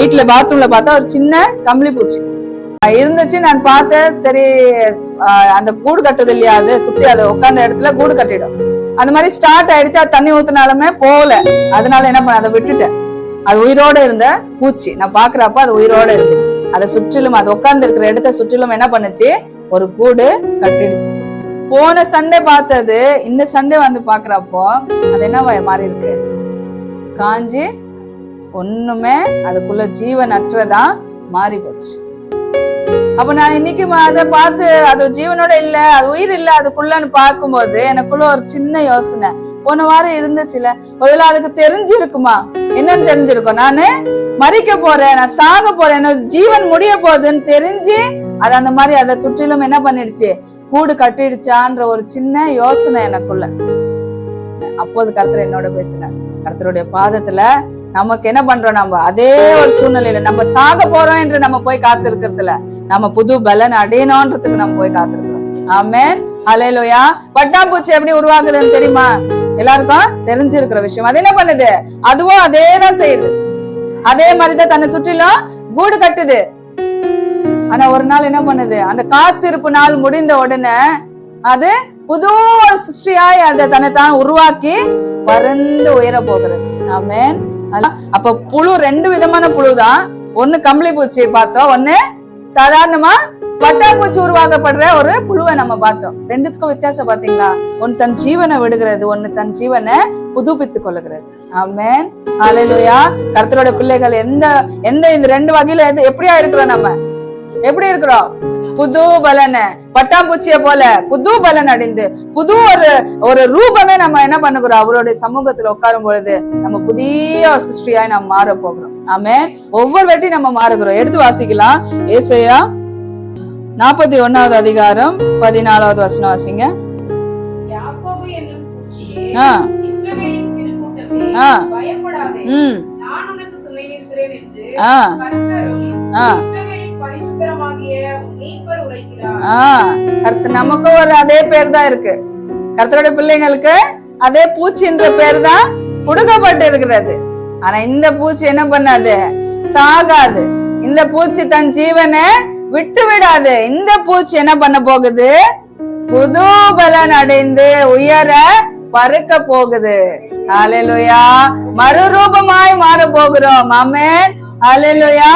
வீட்டுல பாத்ரூம்ல பார்த்தா ஒரு சின்ன கம்பளி பூச்சி இருந்துச்சு. நான் பார்த்தேன், சரி அந்த கூடு கட்டுது இல்லையா, அது சுத்தி அதை உட்கார்ந்த இடத்துல கூடு கட்டிடும். அந்த மாதிரி ஸ்டார்ட் ஆயிடுச்சு. அது தண்ணி ஊத்தினாலுமே போகல. அதனால என்ன பண்ண, அதை விட்டுட்டேன். அது உயிரோட இருந்த பூச்சி. நான் பாக்குறப்ப அது உயிரோட இருந்துச்சு. அதை சுற்றிலும், அது உட்கார்ந்து இருக்கிற இடத்த சுற்றிலும் என்ன பண்ணுச்சு, ஒரு கூடு கட்டிடுச்சு. போன சண்டே பார்த்தது இந்த சண்டே வந்து பாக்குறப்போ அது என்ன மாறி இருக்கு, காஞ்சி ஒண்ணுமே அதுக்குள்ள ஜீவன் அற்றதா மாறி போச்சு. அப்ப நான் இன்னைக்கு அதை பார்த்து அது ஜீவனோட இல்ல, அது உயிர் இல்ல அதுக்குள்ளன்னு பார்க்கும்போது எனக்குள்ள ஒரு சின்ன யோசனை. போன வாரம் இருந்துச்சுல, ஒருவேளை அதுக்கு தெரிஞ்சிருக்குமா, என்னன்னு தெரிஞ்சிருக்கும், நானு மறிக்க போறேன், நான் சாக போறேன், என்ன ஜீவன் முடிய போகுதுன்னு தெரிஞ்சு அது அந்த மாதிரி அதை சுற்றிலும் என்ன பண்ணிடுச்சு, கூடு கட்டிடுச்சான்ற ஒரு சின்ன யோசனை எனக்குள்ள. அப்போது கர்த்தர் என்னோட பேசினார். கர்த்தருடைய பாதத்துல நமக்கு என்ன பண்றோம், நம்ம அதே ஒரு சூழ்நிலையில நம்ம சாக போறோம் என்று நம்ம போய் காத்திருக்கிறதுல நம்ம புது பலன் அடையணும்ன்றதுக்கு நம்ம போய் காத்திருக்கிறோம். ஆமென், ஹல்லேலூயா. பட்டாம்பூச்சி எப்படி உருவாகுதுன்னு தெரியுமா? எல்லாருக்கும் தெரிஞ்சிருக்கிற விஷயம். அது என்ன பண்ணுது, அதுவும் அதேதான் செய்யுது. அதே மாதிரிதான் தன்னை சுற்றிலும் கூடு கட்டுது. ஆனா ஒரு நாள் என்ன பண்ணுது, அந்த காத்திருப்பு நாள் முடிந்த உடனே அது புது ஒரு சிருஷ்டியாய் அதை தன்னை தான் உருவாக்கி பறந்து உயர போகிறது. ஆமென். அப்ப புழு ரெண்டு விதமான புழுதான். ஒண்ணு கம்பளி பூச்சி பார்த்தோம், ஒண்ணு சாதாரணமா பட்டாம்பூச்சி உருவாக்கப்படுற ஒரு புழுவை நம்ம பார்த்தோம். ரெண்டுத்துக்கும் வித்தியாசம் பாத்தீங்களா? ஒன்னு தன் ஜீவனை விடுகிறது, ஒன்னு தன் ஜீவனை புதுப்பித்துக் கொள்ளுகிறது. ஆமென், ஹல்லேலூயா. கர்த்தரோட பிள்ளைகள் எந்த இந்த ரெண்டு வகையில எப்படியா இருக்கிறோம், நம்ம எப்படி இருக்கிறோம், புது பலன பட்டாம்பூச்சிய போல புது பலன் அடைந்து புது ஒரு ரூபமே நம்ம என்ன பண்ணுகிறோம், அவருடைய சமூகத்துல உட்காரும் பொழுது நம்ம புதிய ஒரு சிருஷ்டியாய் நம்ம மாற போகிறோம். ஆமென். ஒவ்வொரு வாட்டி நம்ம மாறுகிறோம். எடுத்து வாசிக்கலாம். ஏசாயா 41வது அதிகாரம் 14வது வசனம் வாசிங்க. யாக்கோபு என்னும் பூச்சியே, ஆ இஸ்ரவேலின் சிறு கூட்டமே, பயப்படாதே, நான் உனக்கு துணை நிற்கிறேன் என்று கர்த்தரும் இஸ்ரவேலின் பரிசுத்தருமாகிய மீட்பர் உரைக்கிறார். நமக்கு ஒரு அதே பேர் தான் இருக்கு. கர்த்தரோட பிள்ளைங்களுக்கு அதே பூச்சி என்ற பேர் தான் கொடுக்கப்பட்டு இருக்கிறது. ஆனா இந்த பூச்சி என்ன பண்ணாது, சாகாது. இந்த பூச்சி தன் ஜீவனை விட்டு விடாது. இந்த பூச்சி என்ன பண்ண போகுது, புது பலன் அடைந்து உயர பறக்க போகுது. ஹல்லேலூயா. மறுரூபமாய் மாற போகிறோம். ஆமென், ஹல்லேலூயா.